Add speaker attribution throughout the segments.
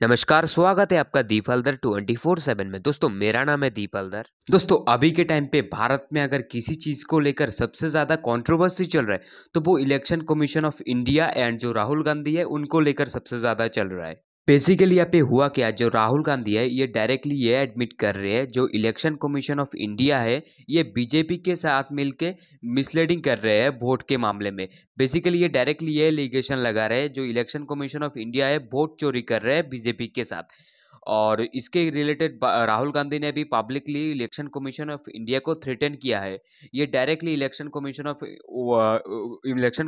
Speaker 1: नमस्कार, स्वागत है आपका दीप हल्दर 24/7 में। दोस्तों मेरा नाम है दीप हल्दर। दोस्तों अभी के टाइम पे भारत में अगर किसी चीज़ को लेकर सबसे ज़्यादा कंट्रोवर्सी चल रहा है तो वो election commission of India and जो राहुल गांधी है उनको लेकर सबसे ज़्यादा चल रहा है। बेसिकली यहाँ पे हुआ क्या, जो राहुल गांधी है ये डायरेक्टली ये एडमिट कर रहे हैं जो इलेक्शन कमीशन ऑफ इंडिया है ये बीजेपी के साथ मिलके मिसलीडिंग कर रहे हैं वोट के मामले में। बेसिकली ये डायरेक्टली ये एलिगेशन लगा रहे हैं जो इलेक्शन कमीशन ऑफ इंडिया है वोट चोरी कर रहे हैं बीजेपी के साथ। और इसके रिलेटेड राहुल गांधी ने भी publicly election commission of India को थ्रेटन किया है। ये directly election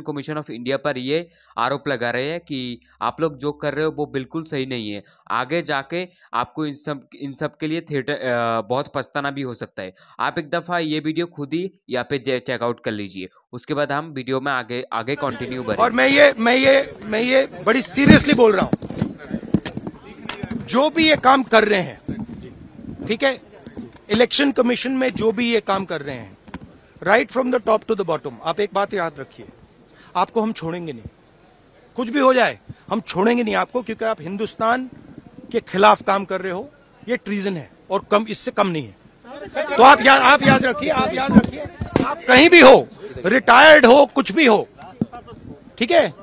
Speaker 1: commission of India पर ये आरोप लगा रहे हैं कि आप लोग जो कर रहे हो वो बिल्कुल सही नहीं है। आगे जाके आपको इन सब के लिए बहुत पछताना भी हो सकता है। आप एक दफ़ा ये वीडियो खुद ही यहाँ पे चेकआउट कर लीजिए, उसके बाद हम वीडियो में आगे आगे कंटिन्यू
Speaker 2: और
Speaker 1: करेंगे।
Speaker 2: मैं ये बड़ी सीरियसली बोल रहा हूं, जो भी ये काम कर रहे हैं, ठीक है, इलेक्शन कमीशन में जो भी ये काम कर रहे हैं, right from the top to the bottom, आप एक बात याद रखिए, आपको हम छोड़ेंगे नहीं। कुछ भी हो जाए हम छोड़ेंगे नहीं आपको, क्योंकि आप हिंदुस्तान के खिलाफ काम कर रहे हो। ये ट्रीजन है और कम, इससे कम नहीं है। तो आप याद रखिए, आप कहीं भी हो, रिटायर्ड हो, कुछ भी हो, ठीक है,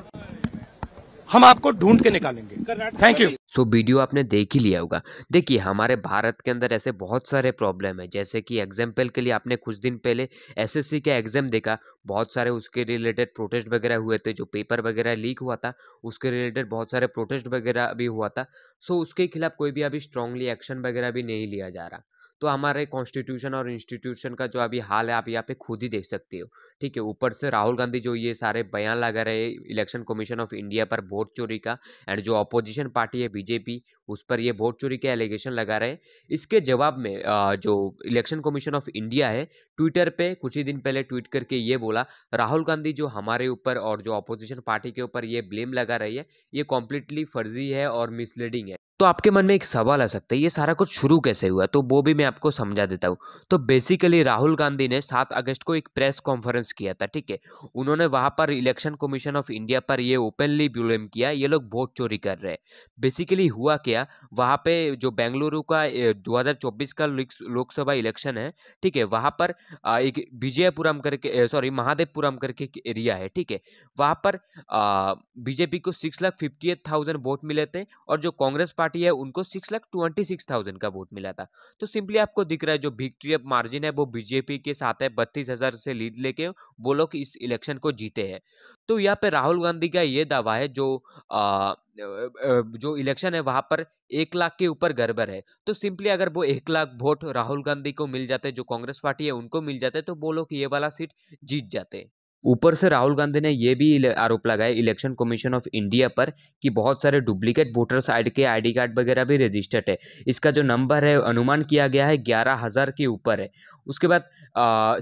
Speaker 2: हम आपको ढूंढ के निकालेंगे। Thank you.
Speaker 1: सो वीडियो आपने देख ही लिया होगा। देखिए हमारे भारत के अंदर ऐसे बहुत सारे प्रॉब्लम है, जैसे कि एग्जाम्पल के लिए आपने कुछ दिन पहले एसएससी का एग्जाम देखा, बहुत सारे उसके रिलेटेड प्रोटेस्ट वगैरह हुए थे, जो पेपर वगैरह लीक हुआ था उसके रिलेटेड बहुत सारे प्रोटेस्ट वगैरह भी हुआ था। सो उसके खिलाफ कोई भी अभी स्ट्रांगली एक्शन वगैरह भी नहीं लिया जा रहा। तो हमारे कॉन्स्टिट्यूशन और इंस्टीट्यूशन का जो अभी हाल है आप यहाँ पे खुद ही देख सकते हो। ठीक है, ऊपर से राहुल गांधी जो ये सारे बयान लगा रहे हैं इलेक्शन कमीशन ऑफ इंडिया पर वोट चोरी का, एंड जो अपोजिशन पार्टी है बीजेपी उस पर ये वोट चोरी के एलिगेशन लगा रहे हैं। इसके जवाब में जो इलेक्शन कमीशन ऑफ इंडिया है ट्विटर पे कुछ ही दिन पहले ट्वीट करके ये बोला, राहुल गांधी जो हमारे ऊपर और जो अपोजिशन पार्टी के ऊपर ये ब्लेम लगा रही है ये कॉम्प्लीटली फर्जी है और मिसलीडिंग है। तो आपके मन में एक सवाल आ सकता है ये सारा कुछ शुरू कैसे हुआ, तो वो भी मैं आपको समझा देता हूँ। तो बेसिकली राहुल गांधी ने 7 अगस्त को एक प्रेस कॉन्फ्रेंस किया था। ठीक है, उन्होंने वहां पर इलेक्शन कमीशन ऑफ इंडिया पर ये ओपनली ब्लेम किया ये लोग वोट चोरी कर रहे हैं। बेसिकली हुआ क्या, वहां पे जो बेंगलुरु का 2024 का लोकसभा इलेक्शन है, ठीक है, वहां पर एक विजयपुरम करके सॉरी महादेवपुरम करके एक एरिया है। ठीक है, वहां पर बीजेपी को 6,58,000 वोट मिले थे और जो कांग्रेस पार्टी है उनको 6,26,000 का वोट मिला था। तो सिंपली आपको दिख रहा है जो विक्ट्री मार्जिन है वो बीजेपी के साथ है, 32,000 से लीड लेके वो लोग इस इलेक्शन को जीते हैं। तो यहाँ पे राहुल गांधी का ये दावा है जो इलेक्शन है वहां पर 1 लाख के ऊपर गड़बड़ है। तो सिंपली अगर वो 1 लाख वोट राहुल गांधी को मिल जाते, जो कांग्रेस पार्टी है उनको मिल जाते, तो वो लोग ये वाला सीट जीत जाते। ऊपर से राहुल गांधी ने यह भी आरोप लगाया इलेक्शन कमीशन ऑफ इंडिया पर कि बहुत सारे डुप्लीकेट वोटर्स आईडी के आईडी कार्ड वगैरह भी रजिस्टर्ड है। इसका जो नंबर है अनुमान किया गया है 11,000 के ऊपर है। उसके बाद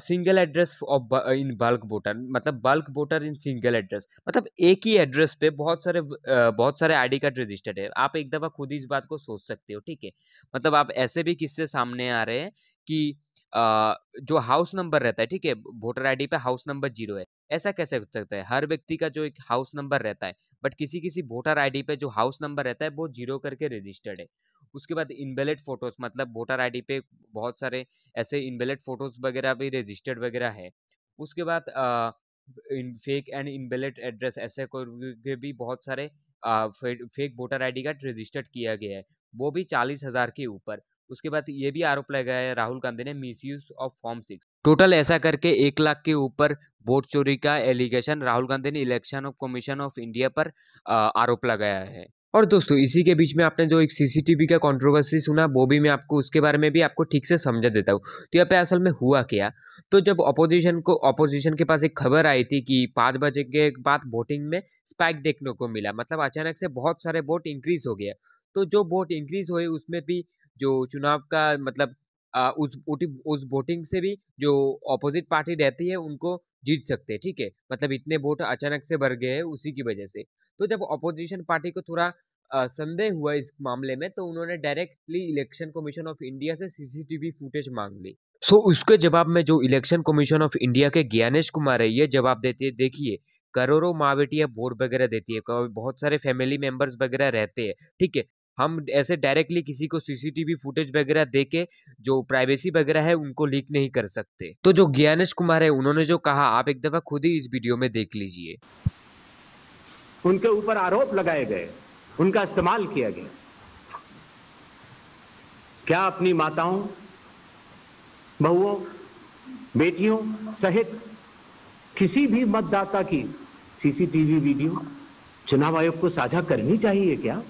Speaker 1: single address of in bulk voter, मतलब bulk voter in single address, मतलब एक ही एड्रेस पे बहुत सारे आईडी कार्ड रजिस्टर्ड है। आप एक दफा खुद ही इस बात को सोच सकते हो। ठीक है, मतलब आप ऐसे भी किस्से सामने आ रहे हैं कि जो हाउस नंबर रहता है, ठीक है, वोटर आईडी पे हाउस नंबर 0 है। ऐसा कैसे हो सकता है? हर व्यक्ति का जो एक हाउस नंबर रहता है, बट किसी-किसी वोटर आईडी पे जो हाउस नंबर रहता है वो 0 करके रजिस्टर्ड है। उसके बाद इनवैलिड फोटोज़, मतलब वोटर आईडी पे बहुत सारे ऐसे इनवैलिड फोटोज़ वगैरह भी रजिस्टर्ड वगैरह है। उसके बाद इन फेक एंड इनवैलिड एड्रेस ऐसे करके भी बहुत सारे fake voter ID card registered किया गया है, वो भी 40,000 के ऊपर। उसके बाद ये भी आरोप लगाया है राहुल गांधी ने मिसयूज ऑफ फॉर्म 6। टोटल ऐसा करके 1 लाख के ऊपर वोट चोरी का एलिगेशन राहुल गांधी ने election of commission of India पर आरोप लगाया है। और दोस्तों इसी के बीच में आपने जो एक सीसीटीवी का कंट्रोवर्सी सुना वो भी मैं आपको उसके बारे में भी आपको ठीक से समझा देता हूँ। तो यहाँ पे असल में हुआ क्या, तो जब अपोजिशन के पास एक खबर आई थी कि 5 बजे के बाद वोटिंग में स्पाइक देखने को मिला, मतलब अचानक से बहुत सारे वोट इंक्रीज हो गया। तो जो वोट इंक्रीज हुए उसमें भी जो चुनाव का मतलब उस वोटिंग से भी जो अपोजिट पार्टी रहती है उनको जीत सकते हैं। ठीक है, मतलब इतने वोट अचानक से बढ़ गए हैं उसी की वजह से। तो जब अपोजिशन पार्टी को थोड़ा संदेह हुआ इस मामले में, तो उन्होंने directly election commission of India से सीसीटीवी फुटेज मांग ली। सो उसके जवाब में जो इलेक्शन कमीशन ऑफ इंडिया के ज्ञानेश कुमार है ये जवाब देती है, देखिए करोड़ों माँ बेटियां वोट वगैरह देती है, बहुत सारे फैमिली मेंबर्स वगैरह रहते हैं। ठीक है, हम ऐसे डायरेक्टली किसी को सीसीटीवी फुटेज वगैरह देके जो प्राइवेसी वगैरह है उनको लीक नहीं कर सकते। तो जो ज्ञानेश कुमार है उन्होंने जो कहा आप एक दफा खुद ही इस वीडियो में देख लीजिए।
Speaker 3: उनके ऊपर आरोप लगाए गए, उनका इस्तेमाल किया गया। क्या अपनी माताओं, बहुओं, बेटियों सहित किसी भी मतदाता की सीसीटीवी वीडियो चुनाव आयोग को साझा करनी चाहिए क्या?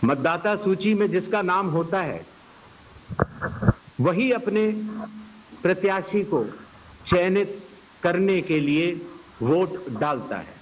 Speaker 3: मतदाता सूची में जिसका नाम होता है वही अपने प्रत्याशी को चयनित करने के लिए वोट डालता है।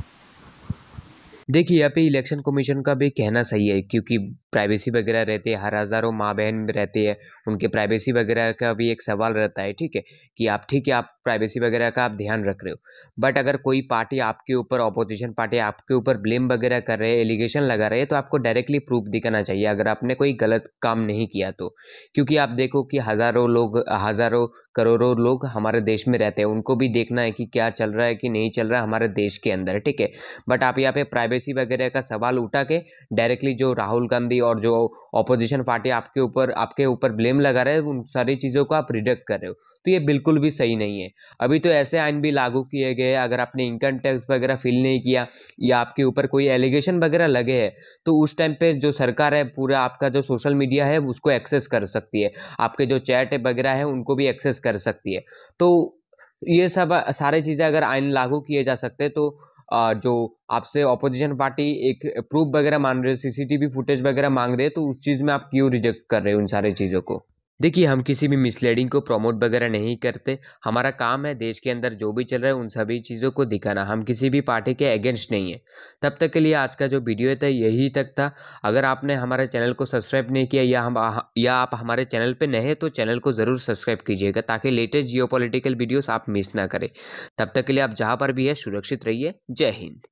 Speaker 1: देखिए यहाँ पे इलेक्शन कमीशन का भी कहना सही है, क्योंकि प्राइवेसी वगैरह रहती है, हर हज़ारों माँ बहन रहती है, उनके प्राइवेसी वगैरह का भी एक सवाल रहता है। ठीक है कि आप ठीक है आप प्राइवेसी वगैरह का आप ध्यान रख रहे हो, बट अगर कोई पार्टी आपके ऊपर, ऑपोजिशन पार्टी आपके ऊपर ब्लेम वगैरह कर रहे हैं, एलिगेशन लगा रहे हैं, तो आपको डायरेक्टली प्रूफ दिखाना चाहिए अगर आपने कोई गलत काम नहीं किया तो। क्योंकि आप देखो कि हज़ारों करोड़ों लोग हमारे देश में रहते हैं, उनको भी देखना है कि क्या चल रहा है कि नहीं चल रहा है हमारे देश के अंदर। ठीक है, बट आप यहाँ पे प्राइवेसी वगैरह का सवाल उठा के डायरेक्टली जो राहुल गांधी और जो ऑपोजिशन पार्टी आपके ऊपर ब्लेम लगा रहे हैं, उन सारी चीज़ों को आप रिजेक्ट कर रहे हो, तो ये बिल्कुल भी सही नहीं है। अभी तो ऐसे आइन भी लागू किए गए हैं, अगर आपने इनकम टैक्स वगैरह फिल नहीं किया या आपके ऊपर कोई एलिगेशन वगैरह लगे हैं, तो उस टाइम पे जो सरकार है पूरा आपका जो सोशल मीडिया है उसको एक्सेस कर सकती है, आपके जो चैट वगैरह है उनको भी एक्सेस कर सकती है। तो ये सब सारे चीज़ें अगर आइन लागू किए जा सकते हैं, तो जो आपसे ऑपोजिशन पार्टी एक प्रूफ वगैरह मांग रहे हैं, सीसीटीवी फुटेज वगैरह मांग रहे हैं, तो उस चीज़ में आप क्यों रिजेक्ट कर रहे हो उन सारी चीज़ों को? देखिए हम किसी भी मिसलीडिंग को प्रमोट वगैरह नहीं करते, हमारा काम है देश के अंदर जो भी चल रहा है उन सभी चीज़ों को दिखाना, हम किसी भी पार्टी के अगेंस्ट नहीं है। तब तक के लिए आज का जो वीडियो था यही तक था। अगर आपने हमारे चैनल को सब्सक्राइब नहीं किया या आप हमारे चैनल पे नए हैं तो चैनल को ज़रूर सब्सक्राइब कीजिएगा, ताकि लेटेस्ट जियोपॉलिटिकल वीडियोस आप मिस ना करें। तब तक के लिए आप जहाँ पर भी है सुरक्षित रहिए। जय हिंद।